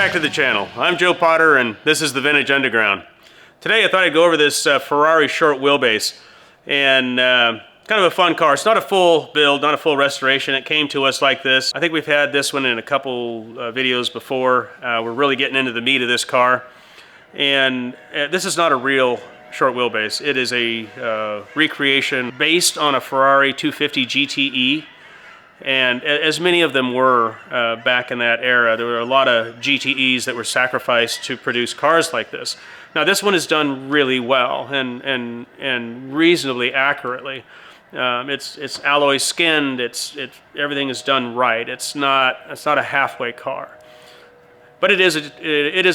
back to the channel. I'm Joe Potter and this is the Vintage Underground. Today I thought I'd go over this Ferrari short wheelbase, and kind of a fun car. It's not a full build, not a full restoration. It came to us like this. I think we've had this one in a couple videos before. We're really getting into the meat of this car. And this is not a real short wheelbase. It is a recreation based on a Ferrari 250 GTE. And as many of them were back in that era, there were a lot of GTEs that were sacrificed to produce cars like this. Now this one is done really well and reasonably accurately. It's alloy skinned. Everything is done right. It's not a halfway car, but it is a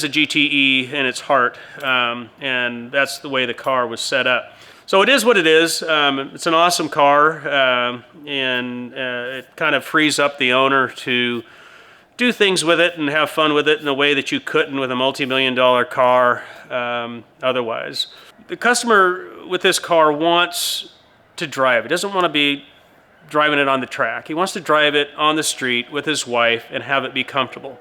GTE in its heart, and that's the way the car was set up. So it is what it is. It's an awesome car, and it kind of frees up the owner to do things with it and have fun with it in a way that you couldn't with a multi-million-dollar car otherwise. The customer with this car wants to drive. He doesn't want to be driving it on the track. He wants to drive it on the street with his wife and have it be comfortable.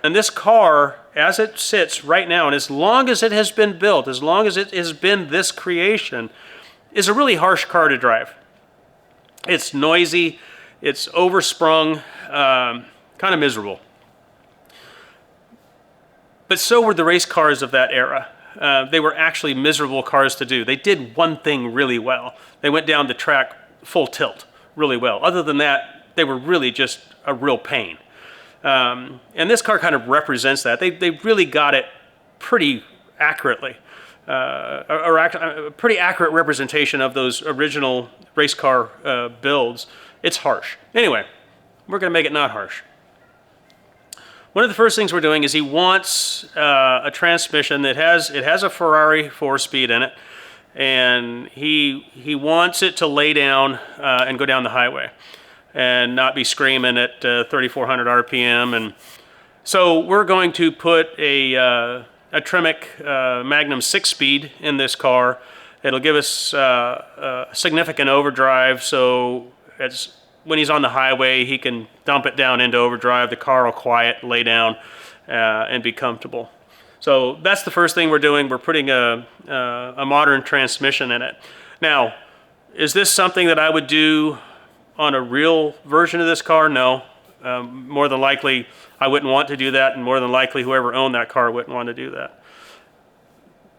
And this car, as it sits right now, and as long as it has been built, as long as it has been this creation, is a really harsh car to drive. It's noisy, it's oversprung, kind of miserable. But so were the race cars of that era. They were actually miserable cars to do. They did one thing really well. They went down the track full tilt really well. Other than that, they were really just a real pain. And this car kind of represents that. They really got it pretty accurately, a pretty accurate representation of those original race car builds. It's harsh. Anyway, we're going to make it not harsh. One of the first things we're doing is he wants a transmission that has a Ferrari 4-speed in it, and he wants it to lay down and go down the highway and not be screaming at 3,400 RPM. And so we're going to put a Tremec Magnum 6-speed in this car. It'll give us significant overdrive, so when he's on the highway, he can dump it down into overdrive. The car will quiet, lay down, and be comfortable. So that's the first thing we're doing. We're putting a modern transmission in it. Now, is this something that I would do on a real version of this car? No. More than likely, I wouldn't want to do that, and more than likely, whoever owned that car wouldn't want to do that.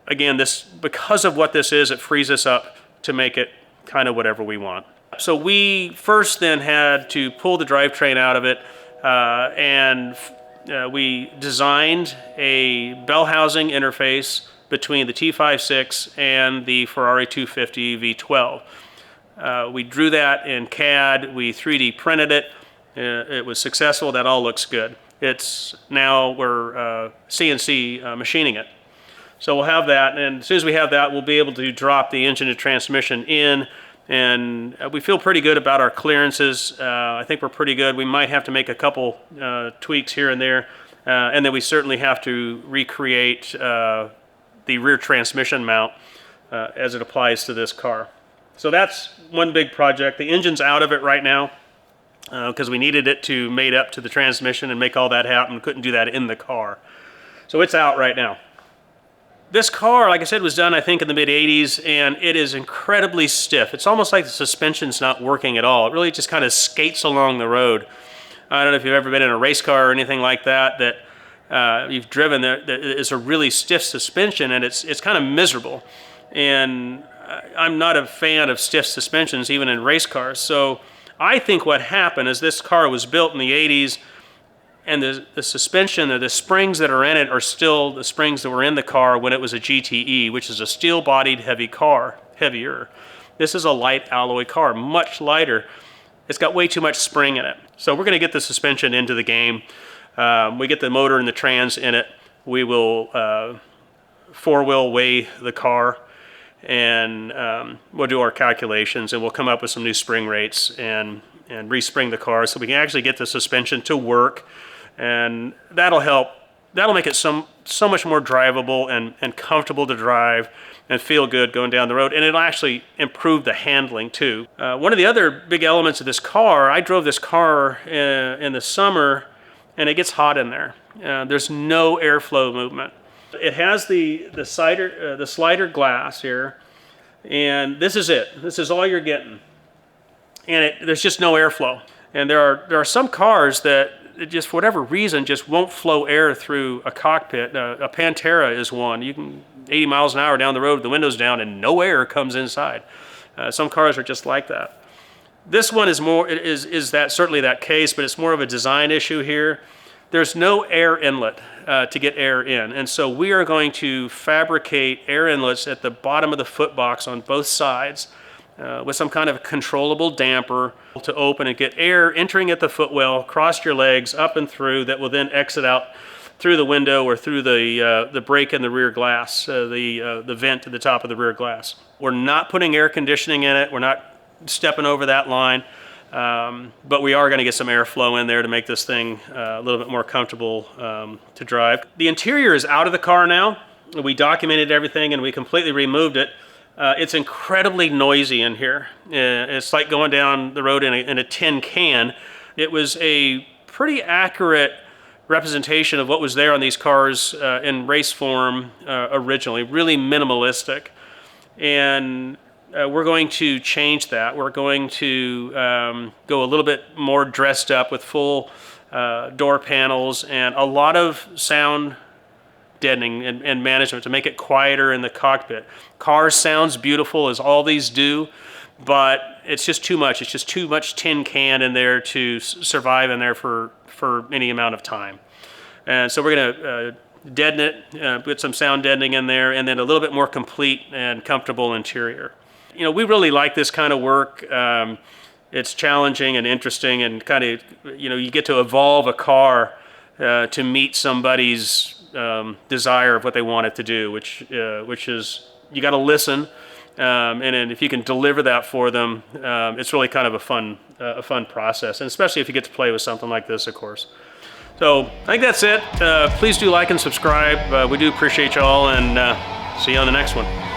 Again, because of what this is, it frees us up to make it kind of whatever we want. So we first then had to pull the drivetrain out of it, and we designed a bell housing interface between the T56 and the Ferrari 250 V12. We drew that in CAD, we 3D printed it, it was successful, that all looks good. Now we're CNC machining it. So we'll have that, and as soon as we have that, we'll be able to drop the engine and transmission in, and we feel pretty good about our clearances. I think we're pretty good. We might have to make a couple tweaks here and there, and then we certainly have to recreate the rear transmission mount as it applies to this car. So that's one big project. The engine's out of it right now because we needed it to mate up to the transmission and make all that happen. Couldn't do that in the car. So it's out right now. This car, like I said, was done, I think, in the mid-'80s, and it is incredibly stiff. It's almost like the suspension's not working at all. It really just kind of skates along the road. I don't know if you've ever been in a race car or anything like that you've driven. There is a really stiff suspension, and it's kind of miserable. And I'm not a fan of stiff suspensions, even in race cars. So I think what happened is this car was built in the 80s, and the suspension or the springs that are in it are still the springs that were in the car when it was a GTE, which is a steel-bodied heavy car, heavier. This is a light alloy car, much lighter. It's got way too much spring in it. So we're going to get the suspension into the game. We get the motor and the trans in it. We will four-wheel weigh the car, and we'll do our calculations, and we'll come up with some new spring rates and respring the car so we can actually get the suspension to work. And that'll help. That'll make it so much more drivable and comfortable to drive and feel good going down the road. And it'll actually improve the handling too. One of the other big elements of this car, I drove this car in the summer, and it gets hot in there. There's no airflow movement. It has the slider glass here, and this is it. This is all you're getting, and there's just no airflow. And there are some cars that it just, for whatever reason, just won't flow air through a cockpit. A Pantera is one. You can 80 miles an hour down the road with the windows down and no air comes inside. Some cars are just like that. This one is more, certainly that case, but it's more of a design issue here. There's no air inlet to get air in, and so we are going to fabricate air inlets at the bottom of the footbox on both sides with some kind of controllable damper to open and get air entering at the footwell, cross your legs, up and through, that will then exit out through the window or through the break in the rear glass, the vent to the top of the rear glass. We're not putting air conditioning in it. We're not stepping over that line, but we are going to get some airflow in there to make this thing a little bit more comfortable to drive. The interior is out of the car now. We documented everything and we completely removed it. It's incredibly noisy in here. It's like going down the road in a tin can. It was a pretty accurate representation of what was there on these cars in race form originally, really minimalistic. And we're going to change that. We're going to go a little bit more dressed up with full door panels and a lot of sound deadening and management to make it quieter in the cockpit. Cars sounds beautiful, as all these do, but it's just too much. It's just too much tin can in there to survive in there for any amount of time. And so we're going to deaden it, put some sound deadening in there, and then a little bit more complete and comfortable interior. You know, we really like this kind of work. It's challenging and interesting, and kind of, you know, you get to evolve a car to meet somebody's desire of what they want it to do, which is, you got to listen, and then if you can deliver that for them, it's really kind of a fun process, and especially if you get to play with something like this, of course. So I think that's it. Please do like and subscribe. We do appreciate y'all, and see you on the next one.